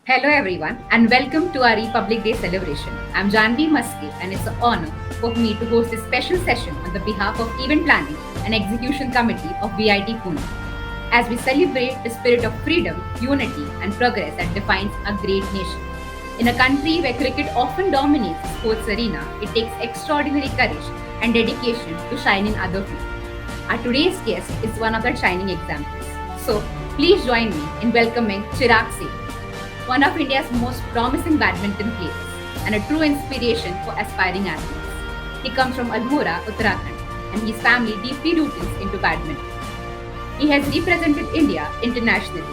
Hello, everyone, and welcome to our Republic Day celebration. I'm Janvi Maski, and it's an honor for me to host this special session on the behalf of Event Planning and Execution Committee of VIT Pune. As we celebrate the spirit of freedom, unity, and progress that defines a great nation. In a country where cricket often dominates the sports arena, it takes extraordinary courage and dedication to shine in other fields. Our today's guest is one of the shining examples. So, please join me in welcoming Chirag Singh, one of India's most promising badminton players and a true inspiration for aspiring athletes. He comes from Almora, Uttarakhand, and his family deeply rooted into badminton. He has represented India internationally,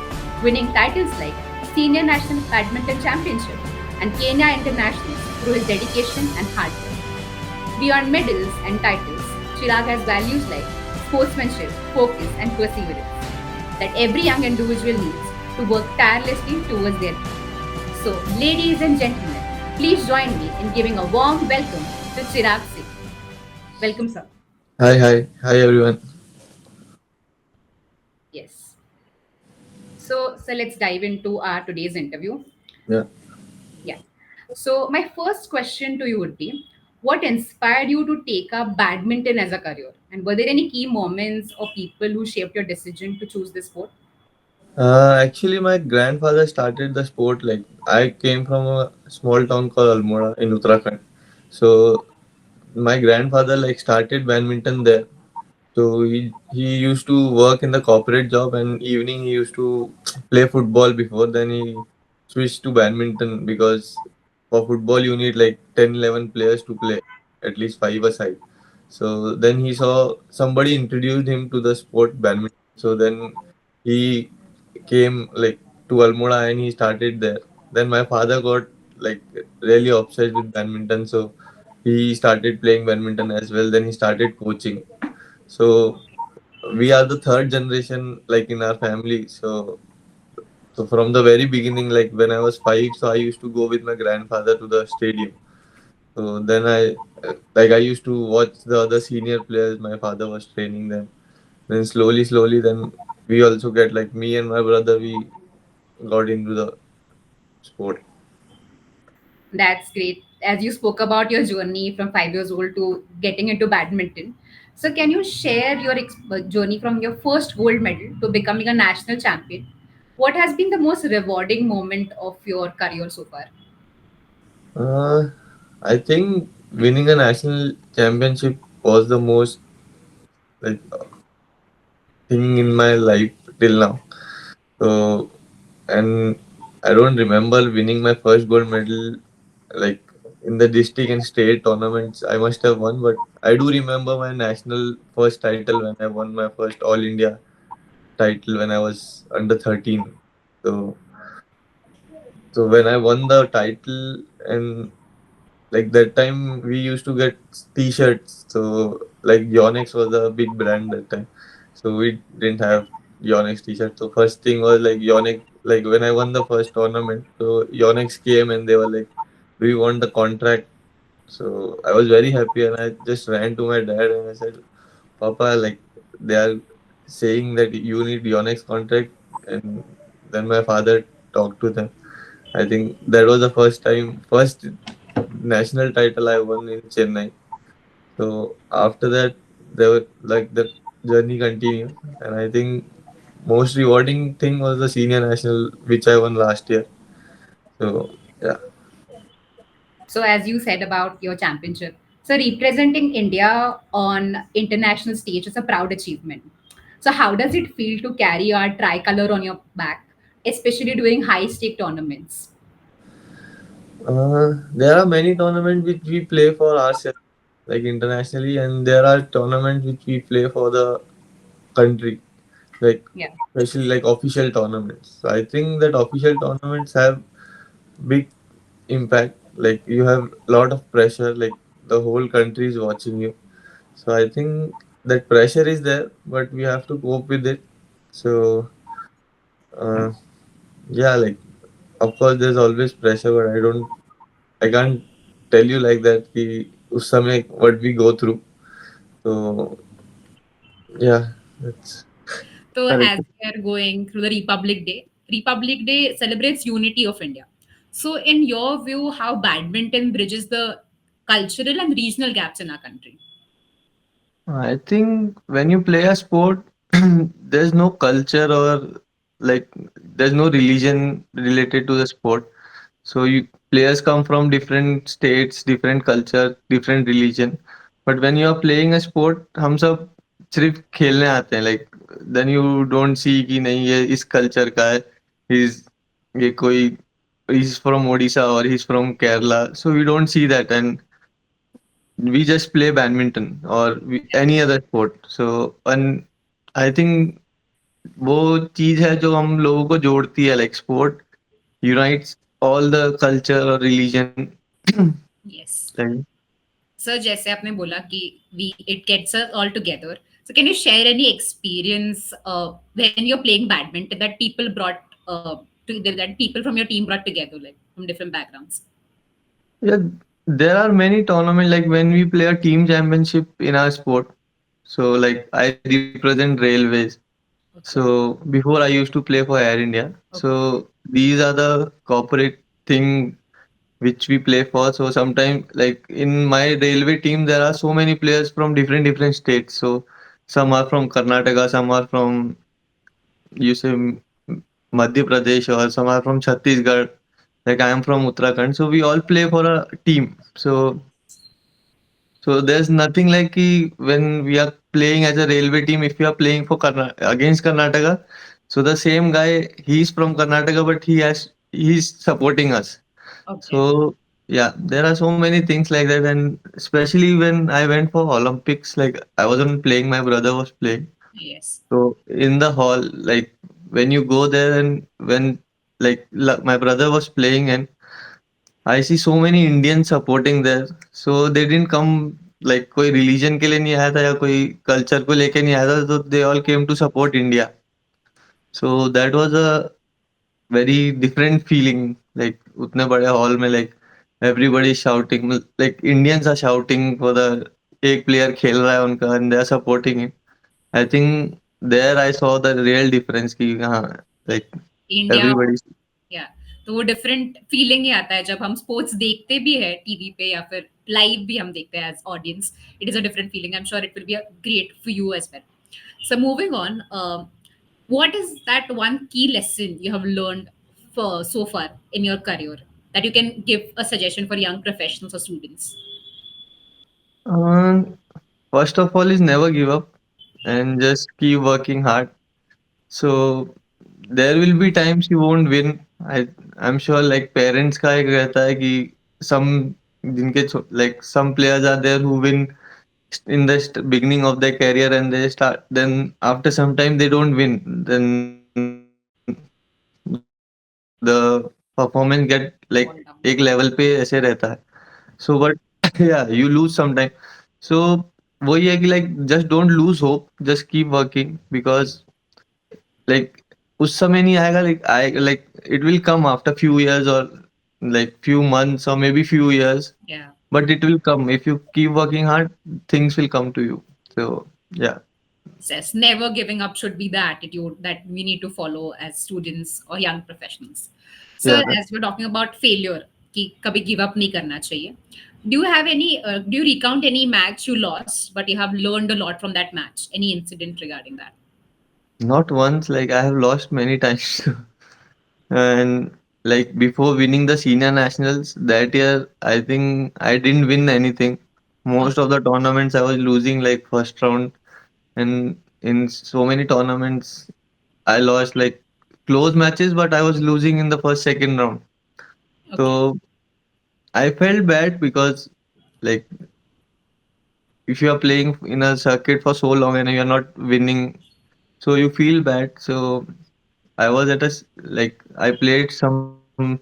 winning titles like Senior National Badminton Championship and Kenya Internationals through his dedication and hard work. Beyond medals and titles, Chirag has values like sportsmanship, focus, and perseverance that every young individual needs to work tirelessly towards their goal. So, ladies and gentlemen, please join me in giving a warm welcome to Chirag Singh. Welcome, sir. Hi everyone. Yes. So let's dive into our today's interview. Yeah. Yeah. So my first question to you would be, what inspired you to take up badminton as a career? And were there any key moments or people who shaped your decision to choose this sport? Actually, my grandfather started the sport. Like I came from a small town called Almora in Uttarakhand. So my grandfather like started badminton there. So he used to work in the corporate job, and evening he used to play football. Before then he switched to badminton because for football you need like 10, 11 players to play, at least five a side. So then he saw somebody introduced him to the sport badminton. So then he came like to Almora and he started there. Then my father got like really obsessed with badminton, so he started playing badminton as well. Then he started coaching. So we are the third generation like in our family. So from the very beginning, like when I was five, so I used to go with my grandfather to the stadium. So then I used to watch the other senior players. My father was training them. Then slowly, then we also get like me and my brother. We got into the sport. That's great. As you spoke about your journey from 5 years old to getting into badminton. So, can you share your journey from your first gold medal to becoming a national champion? What has been the most rewarding moment of your career so far? Uh, I think winning a national championship was the most like thing in my life till now. So and I don't remember winning my first gold medal like in the district and state tournaments. I must have won, but I do remember my national first title when I won my first All India title when I was under 13. So so when I won the title and like that time we used to get t-shirts. So like Yonex was a big brand that time. So we didn't have Yonex t-shirt. So first thing was like Yonex, like when I won the first tournament, so Yonex came and they were like, "Do you want the contract?" So I was very happy and I just ran to my dad and I said, "Papa, like they are saying that you need Yonex contract." And then my father talked to them. I think that was the first national title I won in Chennai. So after that, there were like the journey continued, and I think most rewarding thing was the senior national which I won last year. So yeah. So, as you said about your championship, so representing India on international stage is a proud achievement. So, how does it feel to carry our tricolor on your back, especially during high stake tournaments? There are many tournaments which we play for ourselves, like internationally, and there are tournaments which we play for the country, like Yeah. especially like official tournaments. So I think that official tournaments have big impact. Like you have a lot of pressure, like the whole country is watching you. So I think that pressure is there, but we have to cope with it. So uh, yeah, like of course there's always pressure, but I can't tell you like that कि उस समय what we go through. So yeah, that's So, correct. as we are going through the Republic Day, Republic Day celebrates unity of India. So, in your view, how badminton bridges the cultural and regional gaps in our country? I think when you play a sport, there's no culture or like there's no religion related to the sport. So you players come from different states, different culture, different religion. But when you are playing a sport, हम सब सिर्फ खेलने आते हैं. Like then you don't see कि नहीं ये इस culture का है. He's ये कोई he's from Odisha or he's from Kerala. So we don't see that, and we just play badminton or any other sport. So and I think वो चीज है जो हम लोगों को जोड़ती है. Like sport unites all the culture or religion. Yes. Like, Sir, जैसे आपने बोला कि we it gets us all together. So can you share any experience when you're playing badminton that people brought that people from your team brought together, like from different backgrounds? yeah, there are many tournaments like when we play a team championship in our sport. So like I represent railways. Okay. So before I used to play for Air India. Okay. So these are the corporate thing which we play for. So sometimes like in my railway team there are so many players from different states. So some are from Karnataka, some are from you say Madhya Pradesh, or some are from Chhattisgarh. Like I am from Uttarakhand. So we all play for a team. So there's nothing like when we are playing as a railway team, if we are playing for against Karnataka, so the same guy, he's from Karnataka, but he's supporting us. Okay. So yeah, there are so many things like that, and especially when I went for Olympics, like I wasn't playing, my brother was playing. Yes. So in the hall, like when you go there and when like my brother was playing and I see so many Indians supporting there. So they didn't come like कोई religion के लिए नहीं आया था या कोई culture को लेके नहीं आया था. So they all came to support India. So that was a very different feeling. Like उतने बड़े hall में like everybody is shouting, like Indians are shouting for the एक player खेल रहा है उनका and they are supporting him. I think there I saw the real difference कि हाँ like इंडिया everybody. या तो वो डिफरेंट फीलिंग ही आता है जब हम स्पोर्ट्स देखते भी है टीवी पे या फिर लाइव भी हम देखते हैं as audience. It is a different feeling. I am sure it will be a great for you as well. So moving on, what is that one key lesson you have learned for so far in your career that you can give a suggestion for young professionals or students? Um, First of all is never give up and just keep working hard. So there will be times you won't win. I'm sure like parents का एक रहता है कि some like some players are there who win in the beginning of their career and they start, then after some time they don't win, then the performance get like एक Fall level down. पे ऐसे रहता है. So but yeah, you lose sometime. So वही है कि like just don't lose hope, just keep working because like उस समय नहीं आएगा. Like I like it will come after few years or like few months or maybe few years, Yeah. but it will come if you keep working hard. Things will come to you. So yeah. Says never giving up should be the attitude that we need to follow as students or young professionals. So Yeah. as we're talking about failure, कि कभी give up नहीं करना चाहिए. Do you have any? Do you recount any match you lost, but you have learned a lot from that match? Any incident regarding that? Not once, like I have lost many times. And like before winning the senior nationals that year, I think I didn't win anything. Oh, Most of the tournaments I was losing like first round, and in so many tournaments I lost like close matches, but I was losing in the first, second round. okay. So I felt bad because like if you are playing in a circuit for so long and you are not winning, so you feel bad. So I was at like I played some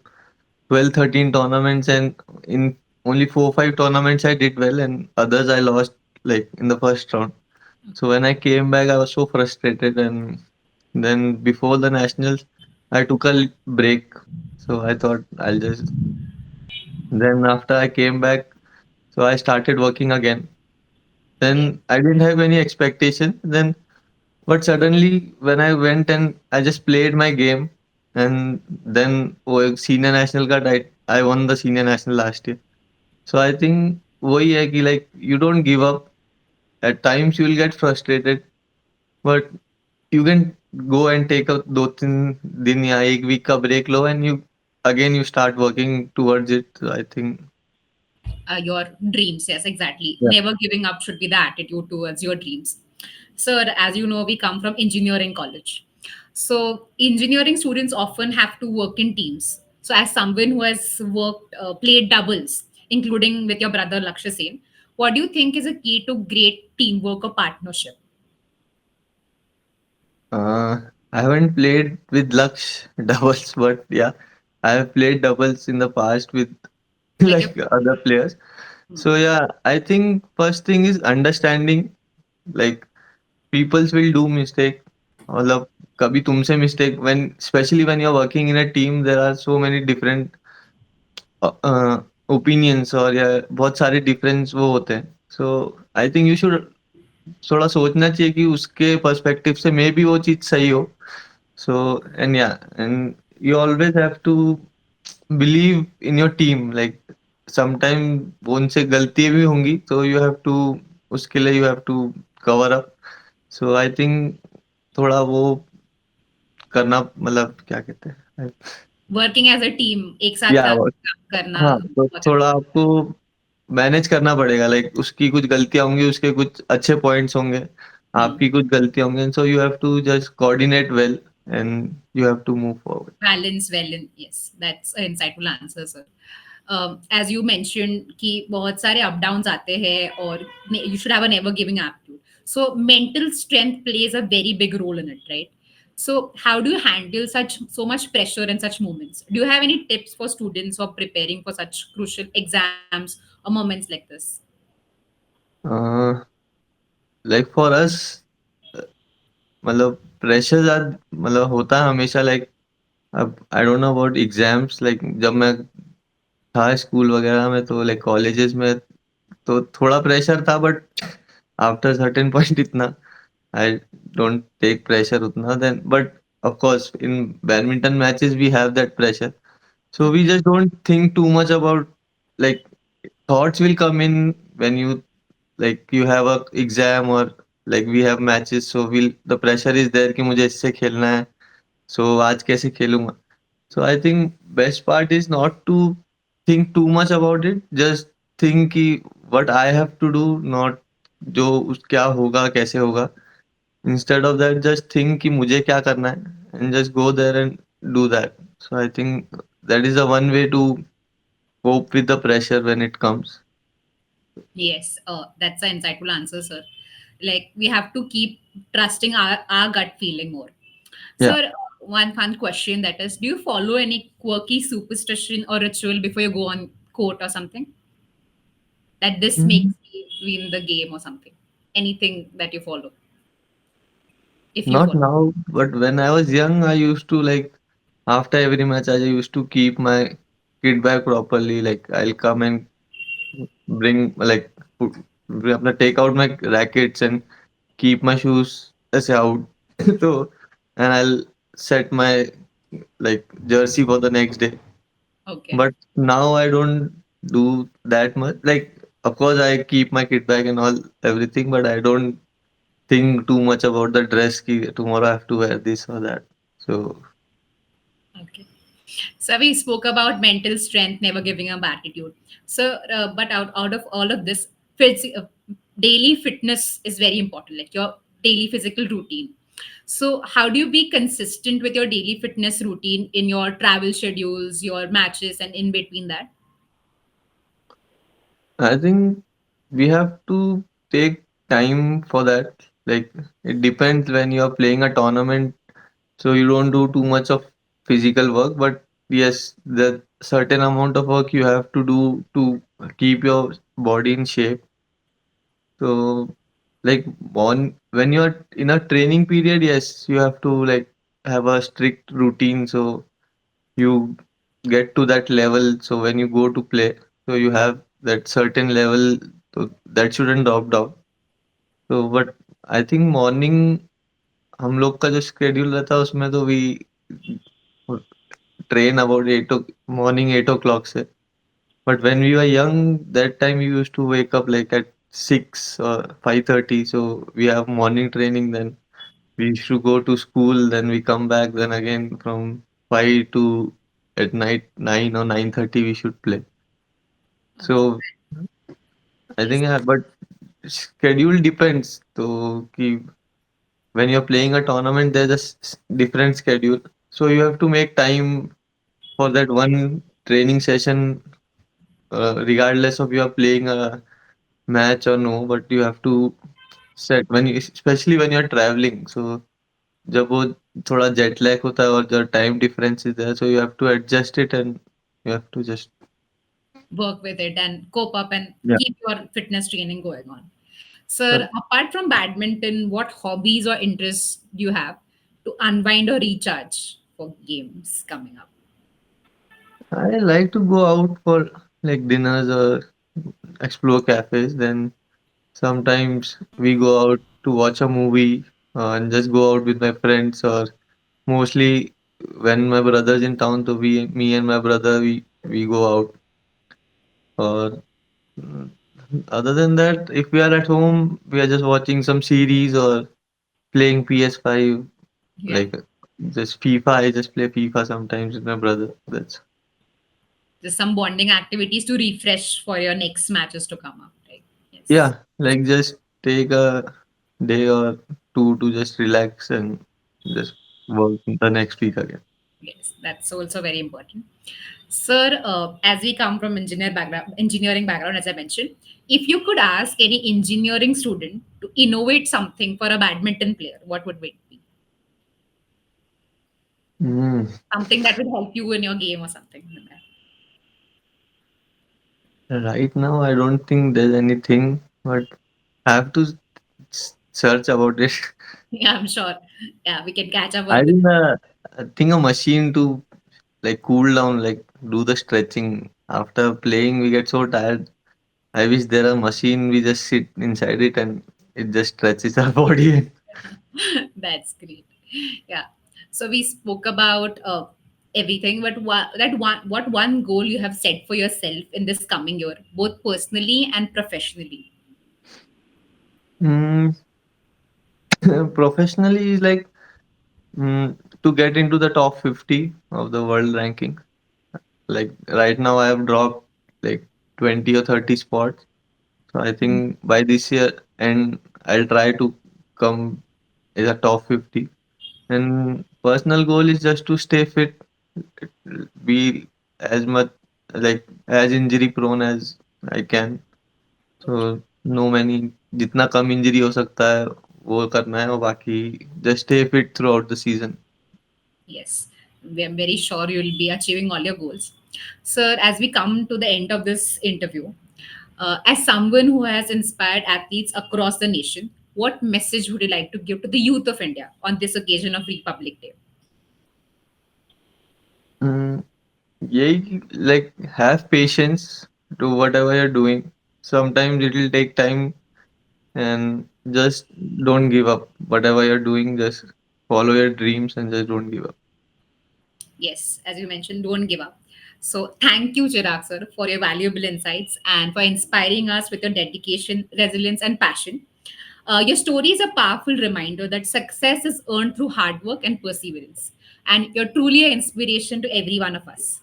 12, 13 tournaments, and in only 4, 5 tournaments I did well, and others I lost like in the first round. So when I came back, I was so frustrated, and then before the nationals, I took a break. So I thought I'll just. Then after I came back, so I started working again. Yeah. Then I didn't have any expectation. Then, but suddenly when I went and I just played my game, and then वो एक senior national का I won the senior national last year. So I think वही है कि like you don't give up. At times you will get frustrated, but you can go and take a 2-3 दिन या एक week का break low and you start working towards it. So I think Your dreams. Yes, exactly. yeah. Never giving up should be the attitude towards your dreams. Sir, as you know, we come from engineering college. So, engineering students often have to work in teams. So, as someone who has played doubles, including with your brother Lakshya Sen, what do you think is a key to great teamwork or partnership? I haven't played with Laksh doubles, but yeah, I have played doubles in the past with Like your like other players. So yeah, I think first thing is understanding. Like peoples will do mistake. मतलब कभी तुमसे mistake when especially when you're working in a team there are so many different opinions और या बहुत सारे difference वो होते हैं. So I think you should थोड़ा सोचना चाहिए कि उसके पर्सपेक्टिव से मे बी वो चीज सही हो. So and yeah, and you always have to believe in your team. Like sometime उनसे गलती भी होंगी तो you have to उसके लिए you have to cover up. So I think थोड़ा वो करना मतलब क्या कहते हैं. working as a team, एक साथ या काम करना हाँ तो बहुत थोड़ा आपको मैनेज करना पड़ेगा. लाइक उसकी कुछ गलतियां होंगी उसके कुछ अच्छे पॉइंट्स होंगे आपकी कुछ गलतियां होंगी. So you have to just coordinate well and you have to move forward. balance well in. Yes, that's an insightful answer, sir. As you mentioned कि बहुत सारे up downs आते हैं और you should have a never giving attitude. So mental strength plays a very big role in it, right? So how do you handle such so much pressure in such moments? Do you have any tips for students who are preparing for such crucial exams or moments like this? Like for us मतलब pressure मतलब होता है हमेशा. Like अब I don't know about exams. Like जब मैं था school वगैरह में तो लाइक कॉलेजेस में तो थोड़ा प्रेशर था बट आफ्टर सर्टेन पॉइंट इतना I don't take pressure utna then, but of course in badminton matches we have that pressure. So we just don't think too much about like thoughts will come in when you like you have a exam or like we have matches. So we'll the pressure is there कि मुझे इससे खेलना है. So आज कैसे खेलूंगा. So I think best part is not to think too much about it. Just think कि what I have to do, not जो उस क्या होगा कैसे होगा. Instead of that, just think कि मुझे क्या करना है and just go there and do that. So I think that is the one way to cope with the pressure when it comes. Yes, that's an insightful answer, sir. Like we have to keep trusting our gut feeling more. Yeah. Sir, one fun question that is, do you follow any quirky superstition or ritual before you go on court or something? That this makes Mhm. me win the game or something? Anything that you follow, if you Not follow? now, but when I was young, I used to like after every match, I used to keep my kit bag properly. Like I'll come and bring like put, अपना take out my rackets and keep my shoes ऐसे out. So and I'll set my like jersey for the next day. Okay. But now I don't do that much. Like, of course, I keep my kit bag and all everything, but I don't think too much about the dress. Ki tomorrow I have to wear this or that. So Okay. So we spoke about mental strength, never giving up attitude. So, but out of all of this, daily fitness is very important, like your daily physical routine. So, how do you be consistent with your daily fitness routine in your travel schedules, your matches, and in between that? I think we have to take time for that. Like, it depends when you're playing a tournament, so you don't do too much of physical work. But yes, the certain amount of work you have to do to keep your body in shape. So, like when you're in a training period, yes, you have to like have a strict routine. So you get to that level. So when you go to play, so you have that certain level. So that shouldn't drop down. So but I think morning हम लोग का जो schedule रहता है उसमें तो we train about morning 8 o'clock say. But when we were young, that time we used to wake up like at 6 or 5:30. So we have morning training. Then we used to go to school. Then we come back. Then again from 5 to at night 9 or 9:30 we should play. So I Yes. think but schedule depends. So when you're playing a tournament, there's a different schedule. So you have to make time for that one training session, regardless of you are playing a match or no. But you have to set when you, especially when you're traveling. So जब वो थोड़ा jet lag होता है और the time difference is there, so you have to adjust it and you have to just Work with it and cope up and yeah. keep your fitness training going on. Sir, But apart from badminton, what hobbies or interests do you have to unwind or recharge for games coming up? I like to go out for like dinners or explore cafes. Then sometimes we go out to watch a movie and just go out with my friends, or mostly when my brother's in town, so me and my brother, we go out. Or mm, other than that, if we are at home, we are just watching some series or playing PS5, Yeah, like just FIFA. I just play FIFA sometimes with my brother. That's just some bonding activities to refresh for your next matches to come up, right? Yes. yeah, like just take a day or two to just relax and just work the next week again. Yes, that's also very important. Sir, as we come from engineering background, as I mentioned, if you could ask any engineering student to innovate something for a badminton player, what would it be? Mm. Something that would help you in your game or something like that. Right now, I don't think there's anything, but I have to search about it. Yeah, I'm sure. Yeah, we can catch up I on this. think I think a machine to like cool down, like do the stretching. After playing, we get so tired. I wish there a machine we just sit inside it and it just stretches our body. That's great. Yeah. So we spoke about everything, but what one goal you have set for yourself in this coming year, both personally and professionally? Mm, professionally, is like to get into the top 50 of the world ranking. Like right now, I have dropped like 20 or 30 spots. So I think by this year, and I'll try to come in the top 50. And personal goal is just to stay fit, be as much like as injury prone as I can. So no many जितना कम injury हो सकता है वो करना है और बाकी just stay fit throughout the season. Yes, I'm very sure you'll be achieving all your goals. Sir, as we come to the end of this interview, as someone who has inspired athletes across the nation, what message would you like to give to the youth of India on this occasion of Republic Day? Mm, यही like have patience to whatever you're doing. Sometimes it will take time and just don't give up. Whatever you're doing, just follow your dreams and just don't give up. Yes, as you mentioned, don't give up. So, thank you, Chirag sir, for your valuable insights and for inspiring us with your dedication, resilience, and passion. Your story is a powerful reminder that success is earned through hard work and perseverance. And you're truly an inspiration to every one of us.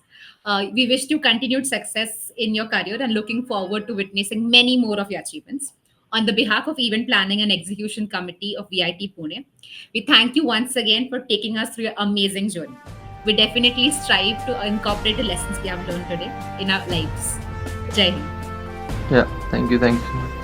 We wish you continued success in your career and looking forward to witnessing many more of your achievements. On the behalf of Event Planning and Execution Committee of VIT Pune, we thank you once again for taking us through your amazing journey. We definitely strive to incorporate the lessons we have learned today in our lives. Jai Hind. Yeah, thank you, thank you.